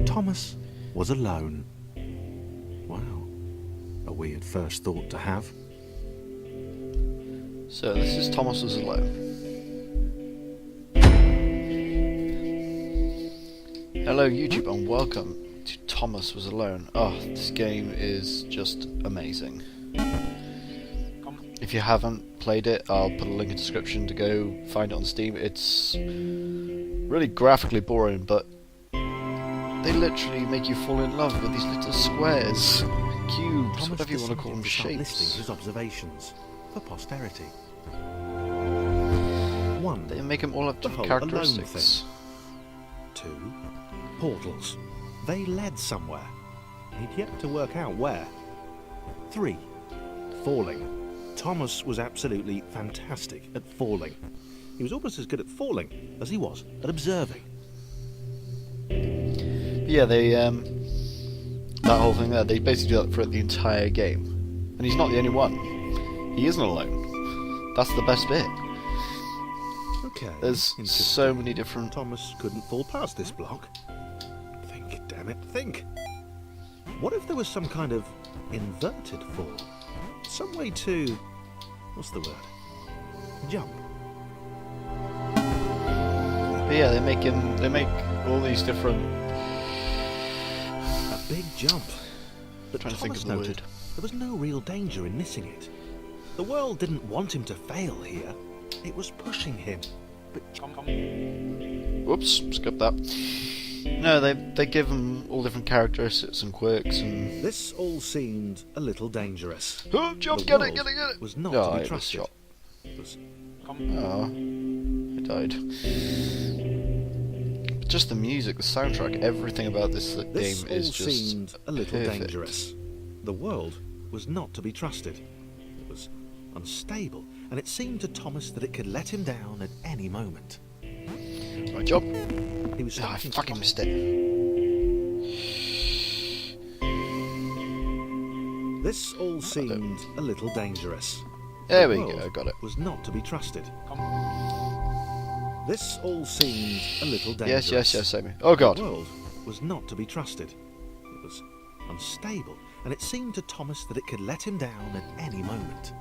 Thomas was alone. Wow, a weird first thought to have. So this is Thomas Was Alone. Hello YouTube and welcome to Thomas Was Alone. Oh, this game is just amazing. If you haven't played it, I'll put a link in the description to go find it on Steam. It's really graphically boring, but they literally make you fall in love with these little squares, cubes, Thomas whatever you want to call them, decided to start listing shapes. his observations for posterity. 1. They make them all have The different whole alone characteristics. 2. Portals. They led somewhere. He'd yet to work out where. 3. Falling. Thomas was absolutely fantastic at falling. He was almost as good at falling as he was at observing. But yeah, they that whole thing there, they basically do that for the entire game. And he's not the only one. He isn't alone. That's the best bit. Okay. There's interesting. so many different... Thomas couldn't fall past this block. Think, damn it, think. What if there was some kind of inverted fall? Some way to... what's the word? Jump. But yeah, they make all these different... A big jump. But Trying to think Thomas of the noted word. there was no real danger in missing it. The world didn't want him to fail here. It was pushing him. But Whoops, skip that. No, they give them all different characteristics and quirks and... this all seemed a little dangerous. Oh, jump, The get it, world get it, get it! was not Oh, to I be missed trusted. shot. It was Oh, I died. Just the music, the soundtrack, everything about this This game all is just seemed a little perfect. dangerous. The world was not to be trusted. It was unstable, and it seemed to Thomas that it could let him down at any moment. Right, jump. He was Oh, I starting to fucking missed it. This all seemed a little dangerous. There The we world go, got it. was not to be trusted. This all seemed a little dangerous. Yes, save me. Oh god. The world was not to be trusted. It was unstable, and it seemed to Thomas that it could let him down at any moment.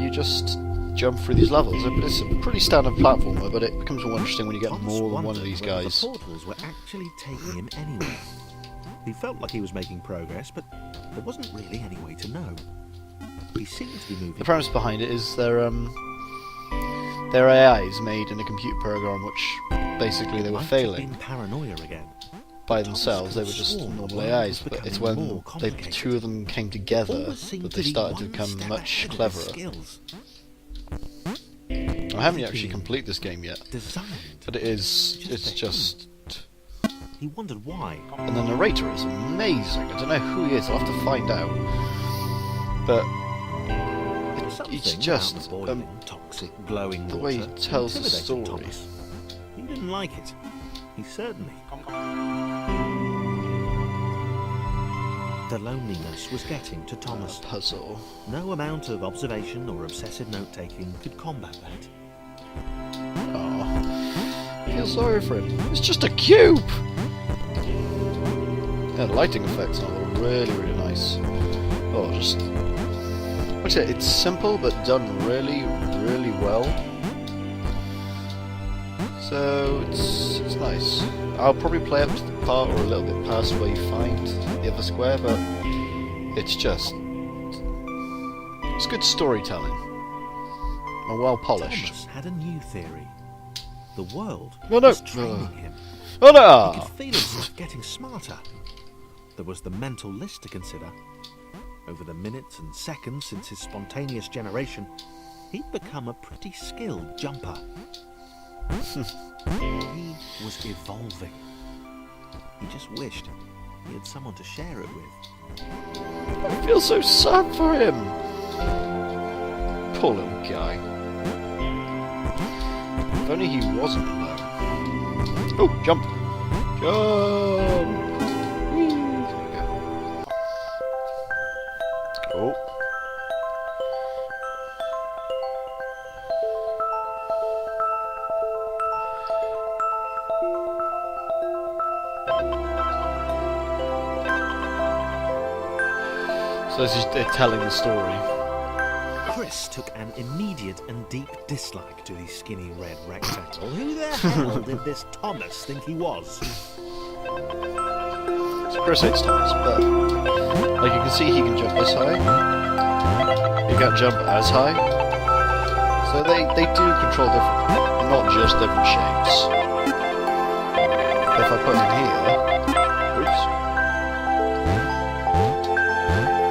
You just jump through these levels. It's a pretty standard platformer, but it becomes more interesting when you get Thomas more than one wondered of these whether guys. The portals were actually taking him anywhere. He felt like he was making progress, but there wasn't really any way to know. He seemed to be moving. The premise behind it is they're AIs made in a computer program which basically they were Might have failing been paranoia again. by Thomas themselves. They could were have just sworn the normal world AIs, was but it's becoming when more the complicated. two of them came together Always seemed that to they be started to one become step much ahead of his cleverer. skills. I haven't actually completed this game yet, Designed. but it's Just for just... He wondered why. And the narrator is amazing. I don't know who he is, I'll have to find out. But Something it's about just the boiling, toxic, glowing the water way he tells the intimidated story. Thomas. He didn't like it. He certainly. The loneliness was getting to Thomas. puzzle. No amount of observation or obsessive note-taking could combat that. Oh, I feel sorry for him. It's just a cube! Yeah, the lighting effects are really, really nice. Oh, just... like I said, it's simple, but done really, really well. So, it's nice. I'll probably play up to the part or a little bit past where you find the other square, but it's just... it's good storytelling. And well polished. Thomas had a new theory. The world Oh, no. was training him. Oh He no! could feel himself getting smarter. There was the mental list to consider. Over the minutes and seconds since his spontaneous generation, he'd become a pretty skilled jumper. He was evolving. He just wished he had someone to share it with. I feel so sad for him. Poor little guy. If only he wasn't alone. Oh, jump! Jump! Whee! There we go. Oh. So they're telling the story. Chris took an immediate and deep dislike to the skinny red rectangle. Who the hell did this Thomas think he was? So Chris hates Thomas, but like you can see, he can jump this high. He can't jump as high. So they do control different, not just different shapes. If I put it in here, oops,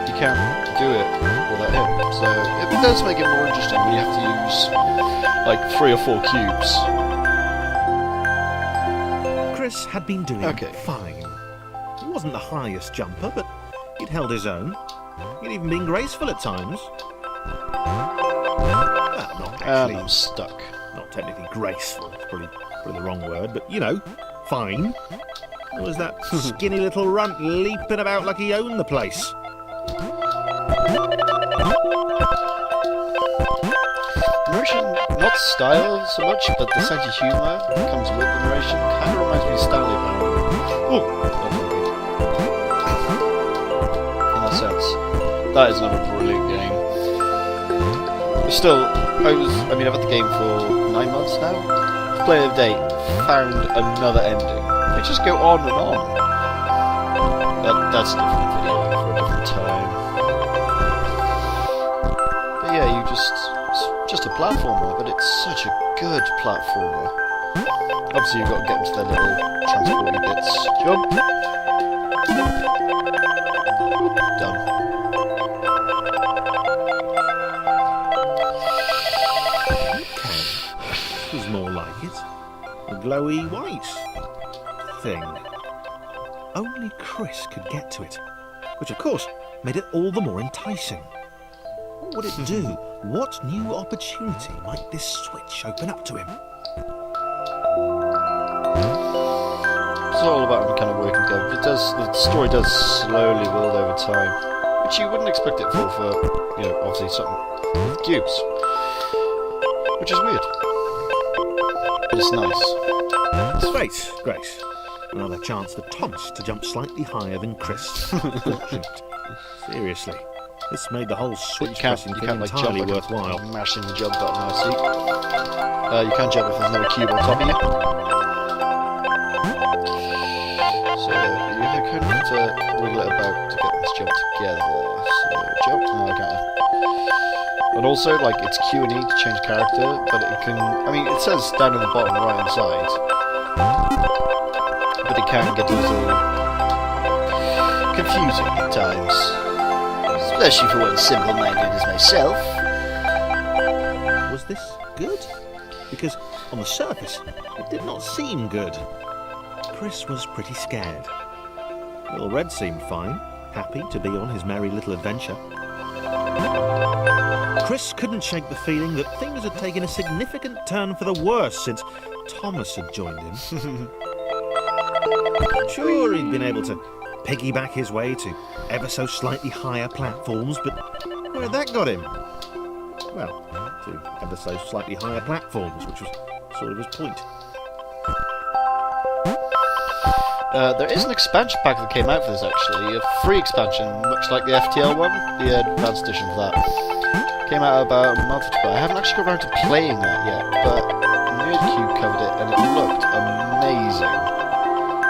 you can't do it without him. So it does make it more interesting when you have to use like 3 or 4 cubes. Chris had been doing fine. He wasn't the highest jumper, but he'd held his own. He'd even been graceful at times. Well, not actually. I'm stuck. Not technically graceful. It's probably the wrong word, but you know, fine. There was that skinny little runt leaping about like he owned the place. Narration, not style so much, but the sense of humour that comes with the narration kind of reminds me of Stanley Parable. Oh, in that sense, that is another brilliant game. Still, I've had the game for 9 months now. Playing the day, found another ending. They just go on and on. That's a different video for a different time. But yeah, it's just a platformer, but it's such a good platformer. Obviously, you've got to get into their little transporty bits. Jump. Done. This was more like it. A glowy white thing. Only Chris could get to it, which of course made it all the more enticing. What would it do? What new opportunity might this switch open up to him? It's all about him kind of working together. The story does slowly build over time, which you wouldn't expect it for obviously something with cubes, which is weird. But it's nice. Great. Another chance for Thomas to jump slightly higher than Chris. Fortunate. Seriously, this made the whole switch pressing thing entirely worthwhile. Mashing the jump button, I see. You can't jump if there's no cube on top of you. So you kind of have to wiggle it about to get this jump together. So jump, no I can't. And also, it's Q and E to change character, but it can, it says down in the bottom right hand side, but it can get a little confusing at times. Especially for one simple-minded as myself. Was this good? Because on the surface, it did not seem good. Chris was pretty scared. Little Red seemed fine, happy to be on his merry little adventure. Chris couldn't shake the feeling that things had taken a significant turn for the worse since Thomas had joined him. Sure, he'd been able to piggyback his way to ever so slightly higher platforms, but where had that got him? Well, to ever so slightly higher platforms, which was sort of his point. There is an expansion pack that came out for this actually, a free expansion, much like the FTL one, the advanced edition for that. Came out about a month ago. I haven't actually got around to playing that yet, but NerdCube covered it and it looked amazing.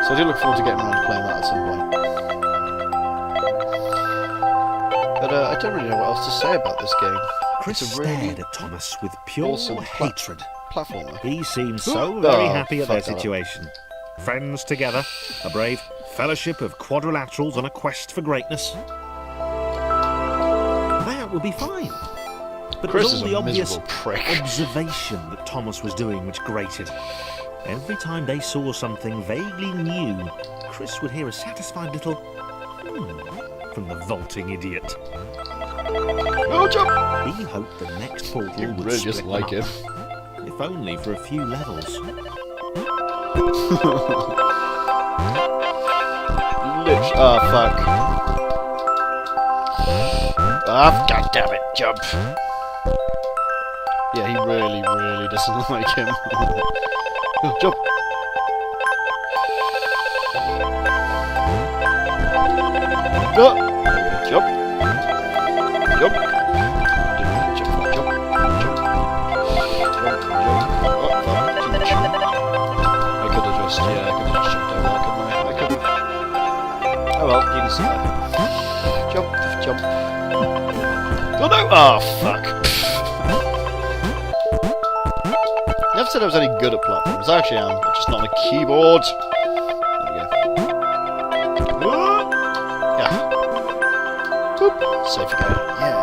So I do look forward to getting around to playing that at some point. But I don't really know what else to say about this game. Chris stared at Thomas with pure awesome hatred. Platformer. He seemed so very happy at their situation. Friends together, a brave fellowship of quadrilaterals on a quest for greatness. That would be fine. But Chris it was all the obvious prick. observation that Thomas was doing which grated. Every time they saw something vaguely new, Chris would hear a satisfied little from the vaulting idiot. Oh, jump! He hoped the next portal You would really split just them like up, him. if only for a few levels. Oh, fuck. God damn it, jump. Yeah, he really, really doesn't like him. Oh, jump. Jump. Jump. Jump, jump, jump. I could have just, jumped over there, couldn't I? I couldn't. Oh well, you can see that. Jump. Oh no! Oh, fuck. Never said I was any good at platforms. I actually am, but just not on a keyboard. There we go. Yeah. Boop. Safe again. Yeah.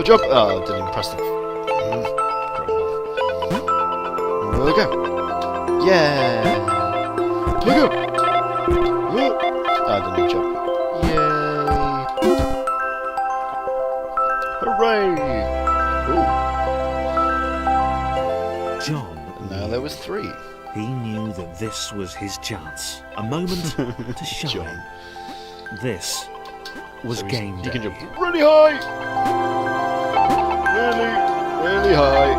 Jump. Oh, didn't even press the. There we go. Yeah. There we go. I didn't jump. Yay. Hooray. Ooh. John. Now there was 3. He knew that this was his chance. A moment to shine. John. This was So game day. You can jump really high. Really high.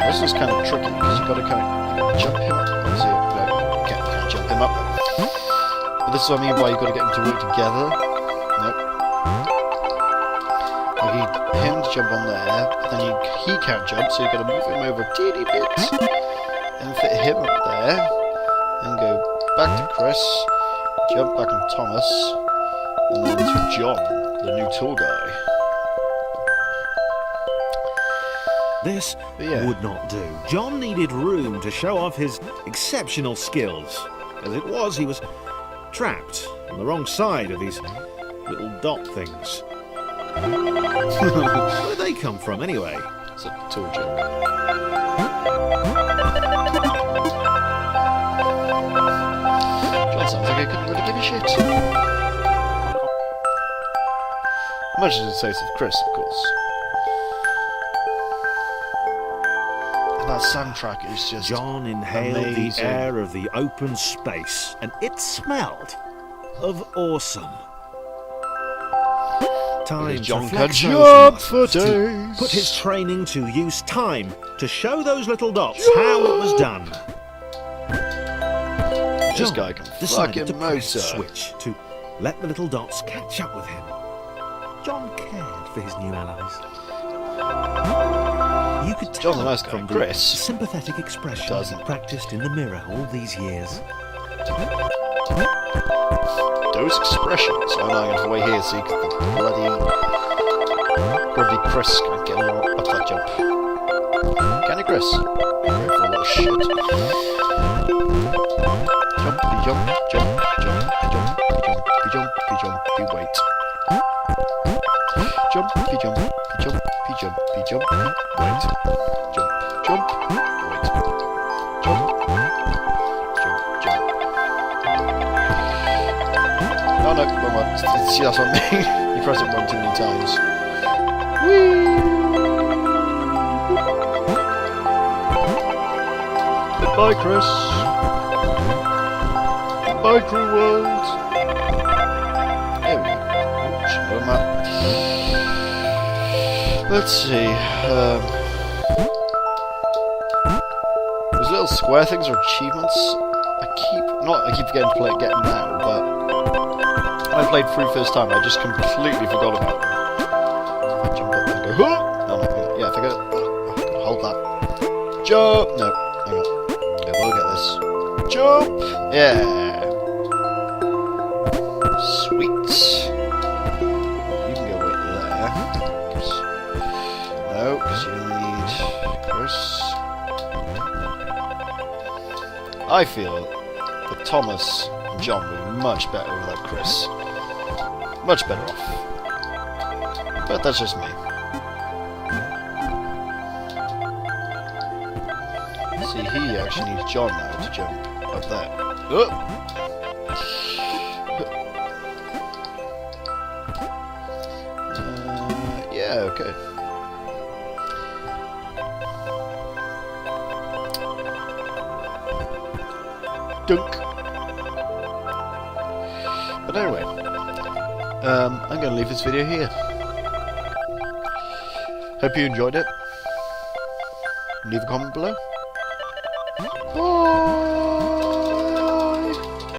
This is kind of tricky because you've got to kind of jump him up. Obviously, no, you can't jump him up. But this is what I mean by you've got to get them to work together. Nope. You need him to jump on there, but then he can't jump, so you've got to move him over a teeny bit and fit him up there. Then go back to Chris, jump back on Thomas, and then to John, the new tour guy. This But yeah. would not do. John needed room to show off his exceptional skills. As it was, he was trapped on the wrong side of these little dot things. Where did they come from, anyway? It's a tour joke. John sounds like I couldn't really give a shit. Much as it says of Chris, of course. And that soundtrack is just John inhaled amazing. the air of the open space, and it smelled of awesome. Time John to can flex jump those for muscles, to days. put his training to use. Time to show those little dots how it was done. This John guy can decided to fucking press a motor. switch to let the little dots catch up with him. John cared for his new allies. You could tell John's a nice guy. from the Chris sympathetic expression doesn't. practiced in the mirror all these years. Those expressions. Oh no, I'm going to wait here so you can bloody Chris can get on up that jump. Can you, Chris? You're full of shit. Jumpy jump, jump, jumpy jumpy, wait. Jumpy jumpy, wait. Jump, wait. Jump. Oh no, wrong one. See, that's what I mean. You press it one too many times. Goodbye, Chris. Goodbye, Crew World. There we go. Show them up. Let's see. Those little square things are achievements. I keep forgetting to get them now, but when I played through first time, I just completely forgot about them. Jump up and go, huh? No, yeah, I think I can hold that. Jump! No, hang on. Okay, we'll get this. Jump! Yeah! Sweet. You can go wait there. No, because you need Chris. I feel that Thomas and John would be much better without Chris. Much better off. But that's just me. See, he actually needs John now to jump up there. Oh! Yeah, okay. Dunk. But anyway, I'm going to leave this video here. Hope you enjoyed it. Leave a comment below. Bye.